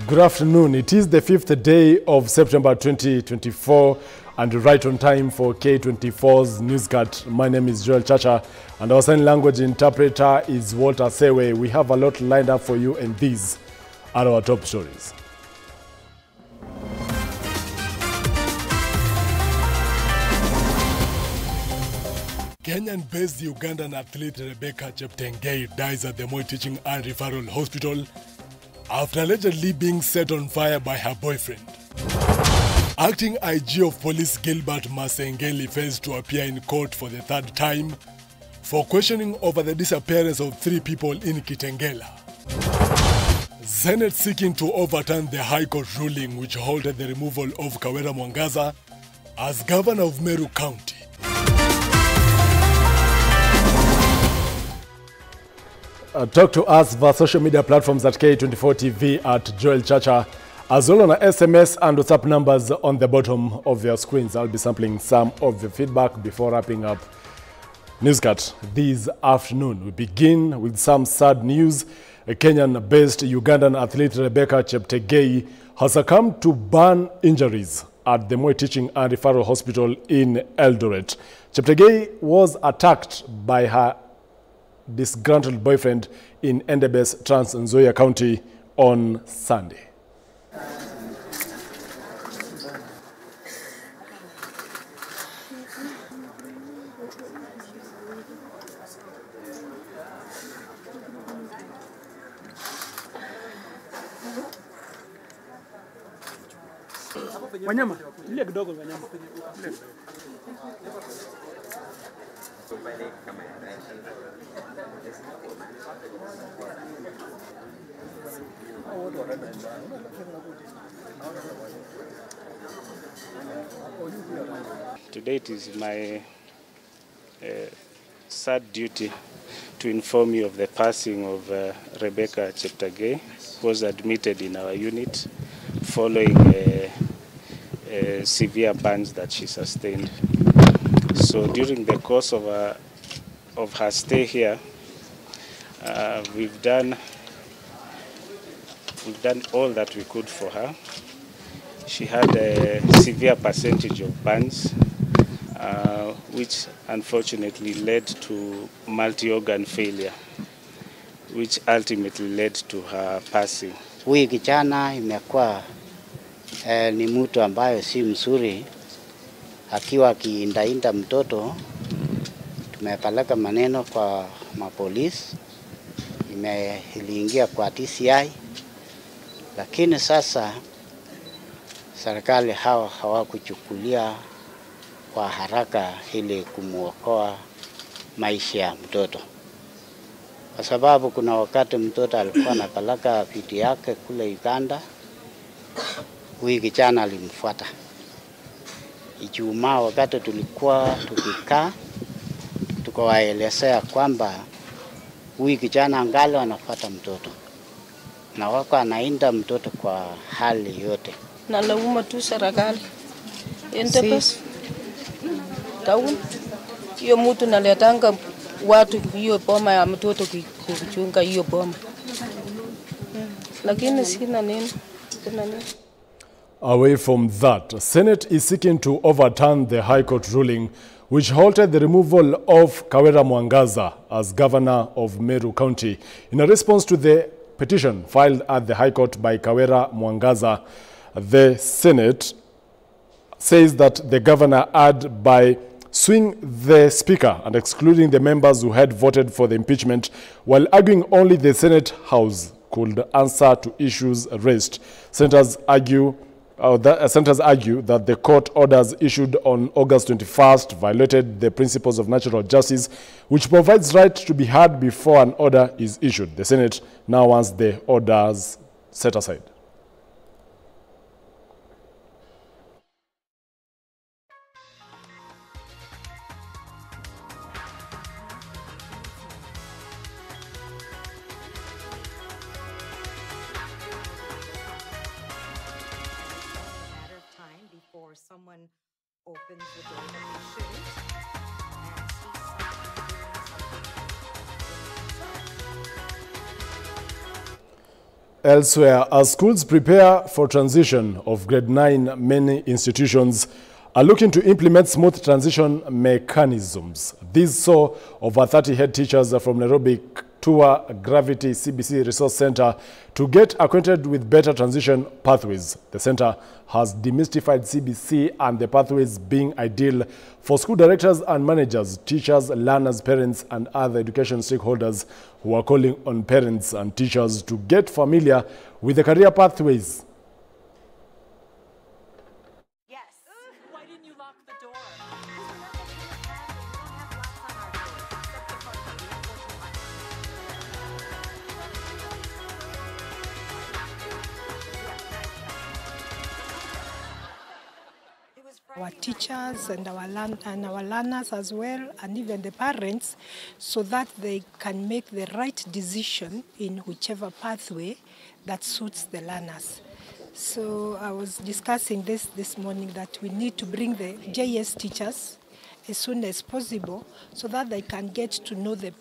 Good afternoon. It is the 5th day of September 2024 and right on time for K24's Newscut. My name is Joel Chacha and our sign language interpreter is Walter Sewe. We have a lot lined up for you and these are our top stories. Kenyan-based Ugandan athlete Rebecca Chep dies at the Moi Teaching and Referral Hospital after allegedly being set on fire by her boyfriend. Acting IG of Police Gilbert Masengeli fails to appear in court for the third time for questioning over the disappearance of 3 people in Kitengela. Senate seeking to overturn the High Court ruling which halted the removal of Kawera Mwangaza as governor of Meru County. Talk to us via social media platforms at K24 TV at Joel Chacha, as well on our SMS and WhatsApp numbers on the bottom of your screens. I'll be sampling some of the feedback before wrapping up Newscut this afternoon. We begin with some sad news. A Kenyan-based Ugandan athlete Rebecca Chep has succumbed to burn injuries at the Moi Teaching and Referral Hospital in Eldoret. Chep was attacked by her disgruntled boyfriend in Endebess, Trans Nzoia County on Sunday. Wanyama, ile kidogo wanyama. Today it is my sad duty to inform you of the passing of Rebecca Chep, who was admitted in our unit following severe burns that she sustained. So during the course of her stay here, we've done all that we could for her. She had a severe percentage of burns, which unfortunately led to multi-organ failure, which ultimately led to her passing. Huyu kijana imekuwa ni mtu ambaye si mzuri, akiwa akiindainda mtoto. Tumepeleka maneno kwa mapolisi, iliingia kwa TCI, lakini sasa serikali hawakuchukulia kwa haraka ili kumuokoa maisha ya mtoto. Kwa sababu kuna wakati mtoto alikuwa anapeleka video yake kule Uganda, huyu kijana alimfuata. Ijumaa wakati tulikuwa tukikaa, tukawaelezea kwamba huyu kijana angali anafuata mtoto na wako anainda mtoto kwa hali yote. Na laumu tu serikali. Endebess town, hiyo mtu naletanga watu hiyo boma ya mtoto kuchunga hiyo boma. Lakini sina nini. Away from that, Senate is seeking to overturn the High Court ruling which halted the removal of Kawera Mwangaza as governor of Meru County. In a response to the petition filed at the High Court by Kawera Mwangaza, the Senate says that the governor had, by suing the speaker and excluding the members who had voted for the impeachment, while arguing only the Senate House could answer to issues raised. Senators argue that the court orders issued on August 21st violated the principles of natural justice, which provides right to be heard before an order is issued. The Senate now wants the orders set aside. Someone opens the door that they shouldn't and sees someone doing something. Elsewhere, as schools prepare for transition of grade 9, many institutions are looking to implement smooth transition mechanisms. These saw over 30 head teachers from Nairobi tour Gravity CBC Resource Center to get acquainted with better transition pathways. The center has demystified CBC and the pathways being ideal for school directors and managers, teachers, learners, parents, and other education stakeholders who are calling on parents and teachers to get familiar with the career pathways. Yes. Why didn't you lock the door? Our teachers and our learners as well, and even the parents, so that they can make the right decision in whichever pathway that suits the learners. So I was discussing this morning that we need to bring the JS teachers as soon as possible so that they can get to know the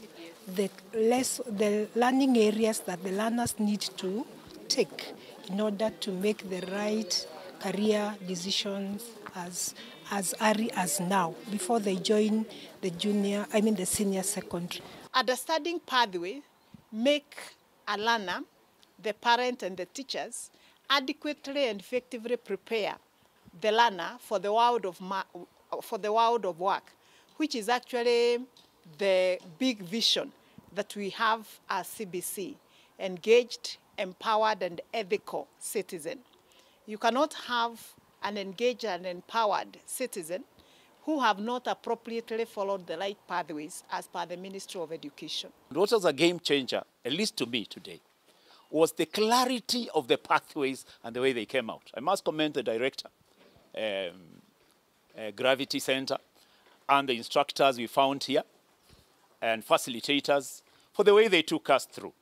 learning areas that the learners need to take in order to make the right career decisions as early as now, before they join the senior secondary. Understanding pathway make a learner, the parent and the teachers adequately and effectively prepare the learner for the world of work, which is actually the big vision that we have as CBC, engaged, empowered and ethical citizen. You cannot have an engaged and empowered citizen who have not appropriately followed the right pathways as per the Ministry of Education. What was a game changer, at least to me today, was the clarity of the pathways and the way they came out. I must commend the director, Gravity Center, and the instructors we found here, and facilitators, for the way they took us through.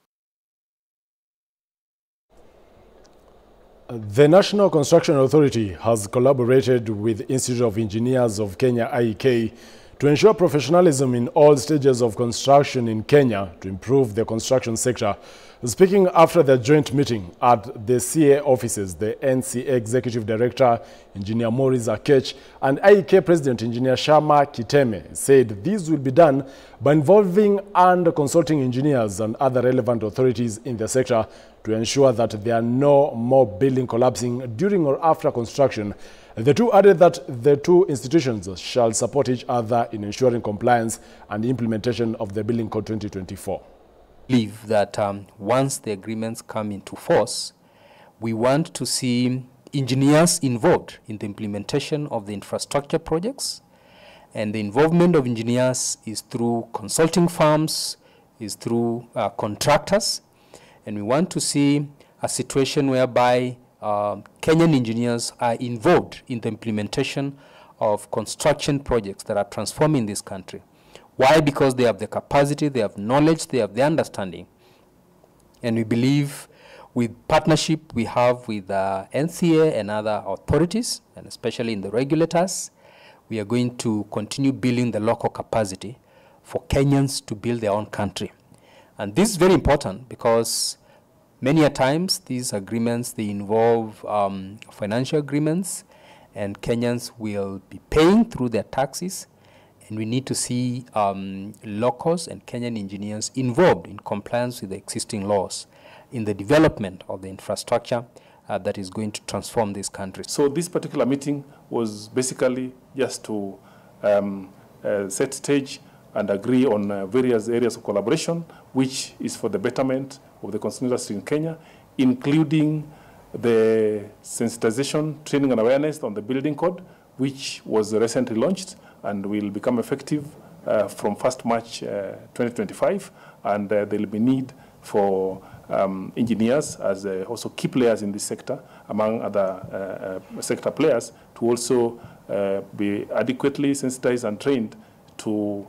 The National Construction Authority has collaborated with Institute of Engineers of Kenya, IEK, to ensure professionalism in all stages of construction in Kenya to improve the construction sector. Speaking after the joint meeting at the CA offices, the NCA Executive Director, Engineer Maurice Akech, and IEK President, Engineer Shama Kiteme, said this will be done by involving and consulting engineers and other relevant authorities in the sector to ensure that there are no more building collapsing during or after construction. The two added that the two institutions shall support each other in ensuring compliance and implementation of the Building Code 2024. I believe that once the agreements come into force, we want to see engineers involved in the implementation of the infrastructure projects. And the involvement of engineers is through consulting firms, is through contractors. And we want to see a situation whereby Kenyan engineers are involved in the implementation of construction projects that are transforming this country. Why? Because they have the capacity, they have knowledge, they have the understanding. And we believe with partnership we have with NCA and other authorities, and especially in the regulators, we are going to continue building the local capacity for Kenyans to build their own country. And this is very important because many a times these agreements, they involve financial agreements, and Kenyans will be paying through their taxes. And we need to see locals and Kenyan engineers involved in compliance with the existing laws in the development of the infrastructure that is going to transform this country. So this particular meeting was basically just to set stage and agree on various areas of collaboration, which is for the betterment of the construction industry in Kenya, including the sensitization, training and awareness on the building code, which was recently launched and will become effective from 1st March 2025. And there will be need for engineers as also key players in this sector, among other sector players, to also be adequately sensitized and trained to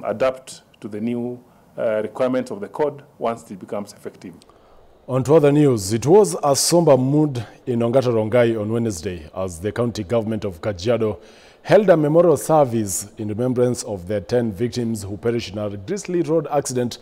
adapt to the new requirements of the code once it becomes effective. On to other news, it was a somber mood in Ongata Rongai on Wednesday as the county government of Kajiado held a memorial service in remembrance of the 10 victims who perished in a grisly road accident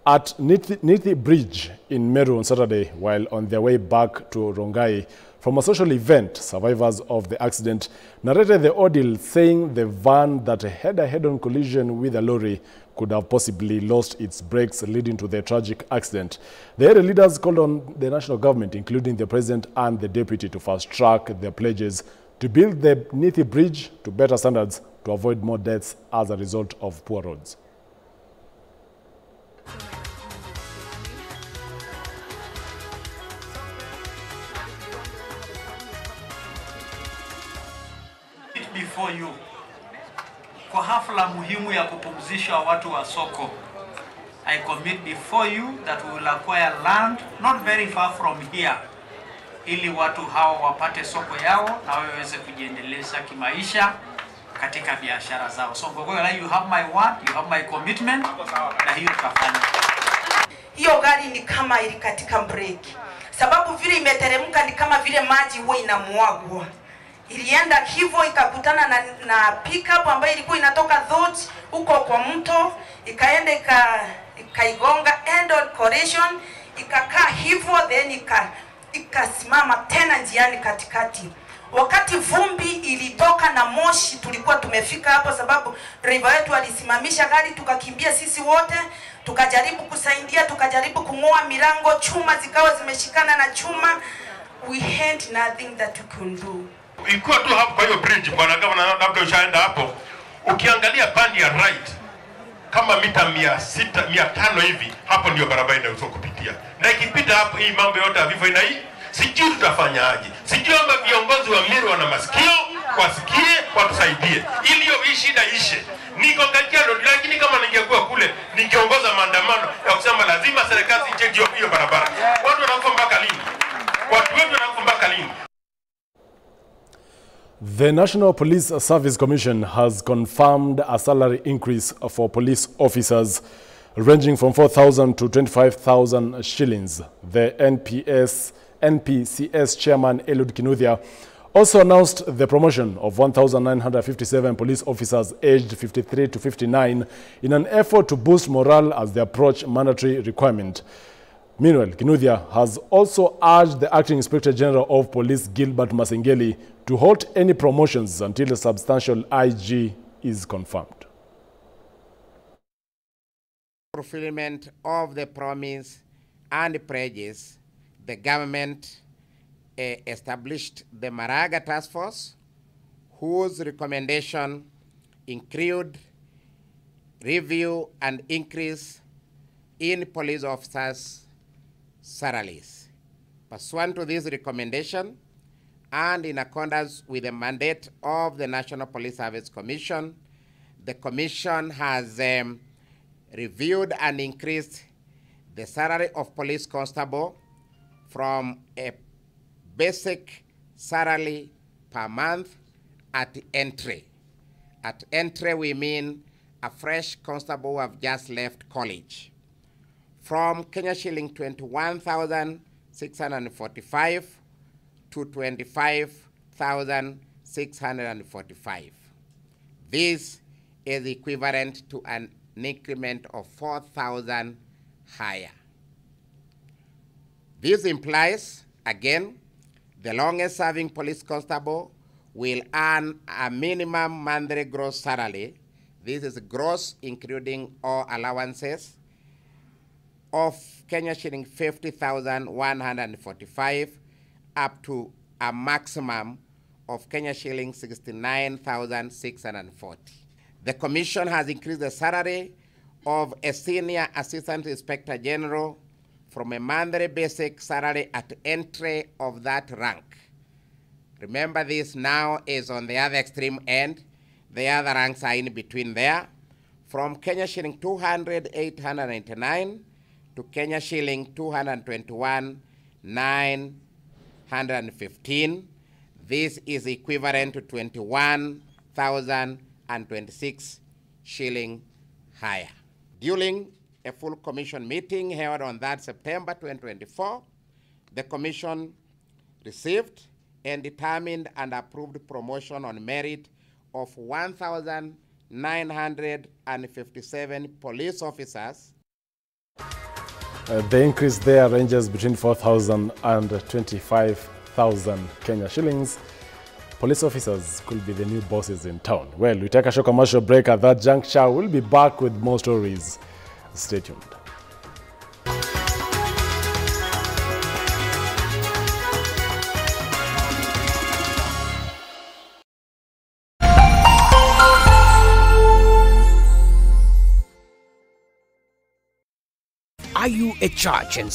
At Nithi Bridge in Meru on Saturday, while on their way back to Rongai from a social event, survivors of the accident narrated the ordeal, saying the van that had a head-on collision with a lorry could have possibly lost its brakes, leading to the tragic accident. The area leaders called on the national government, including the president and the deputy, to fast-track their pledges to build the Nithi Bridge to better standards to avoid more deaths as a result of poor roads. Before you kwa hafla muhimu ya kupumzisha watu wa soko, I commit before you that we will acquire land not very far from here, ili watu hao wapate soko yao na waweze kujiendeleza kimaisha katika biashara zao. So Ngogola, you have my word, you have my commitment, na hiyo tutafanya. Hiyo gari ni kama ili katika break, sababu vile imeteremka ni kama vile maji huwa inamwagwa. Ilienda hivyo ikakutana na pickup ambayo ilikuwa inatoka Thot huko kwa mto, ikaenda ikaigonga end on collision, ikakaa hivyo, then ikasimama tena njiani katikati. Wakati vumbi ilitoka na moshi, tulikuwa tumefika hapo sababu driver wetu alisimamisha gari, tukakimbia sisi wote, tukajaribu kusaidia, tukajaribu kung'oa milango, chuma zikawa zimeshikana na chuma. We had nothing that we could do. Ikuwa tu hapo kwa hiyo bridge, bwana gavana, labda ushaenda hapo, ukiangalia pande ya right kama mita 500 hivi, hapo ndio barabara inayofaa kupitia. Na ikipita hapo hii mambo yote havivo ina hii, sijui tutafanya aje. Sijui kama viongozi wa Meru wana masikio, wasikie, watusaidie. Ili hiyo shida ishe. Niko katika road, lakini kama ningekuwa kule, ningeongoza maandamano ya kusema lazima serikali icheki hiyo barabara. Watu wanakufa mpaka lini? Watu wetu wanakufa mpaka lini? The National Police Service Commission has confirmed a salary increase for police officers ranging from 4,000 to 25,000 shillings. The NPCS chairman Eliud Kinuthia also announced the promotion of 1,957 police officers aged 53 to 59 in an effort to boost morale as they approach mandatory requirement. Meanwhile, Kinuthia has also urged the Acting Inspector General of Police, Gilbert Masengeli, to halt any promotions until a substantial IG is confirmed. Fulfillment of the promise and pledges, the government established the Maraga Task Force, whose recommendation include review and increase in police officers' salaries. Pursuant to this recommendation, and in accordance with the mandate of the National Police Service Commission, the Commission has reviewed and increased the salary of police constable from a basic salary per month at entry. At entry, we mean a fresh constable who have just left college, from Kenya shilling 21,645 to 25,645. This is equivalent to an increment of 4,000 higher. This implies, again, the longest serving police constable will earn a minimum monthly gross salary. This is gross including all allowances, of Kenya shilling 50,145 up to a maximum of Kenya shilling 69,640. The Commission has increased the salary of a Senior Assistant Inspector General from a monthly basic salary at entry of that rank. Remember, this now is on the other extreme end. The other ranks are in between there. From Kenya shilling 200,899 to Kenya shilling 221,915. This is equivalent to 21,026 shilling higher. During a full commission meeting held on that September 2024, the commission received and determined and approved promotion on merit of 1,957 police officers The increase there ranges between 4,000 and 25,000 Kenya shillings. Police officers could be the new bosses in town. Well, we take a short commercial break at that juncture. We'll be back with more stories. Stay tuned. Are you a church and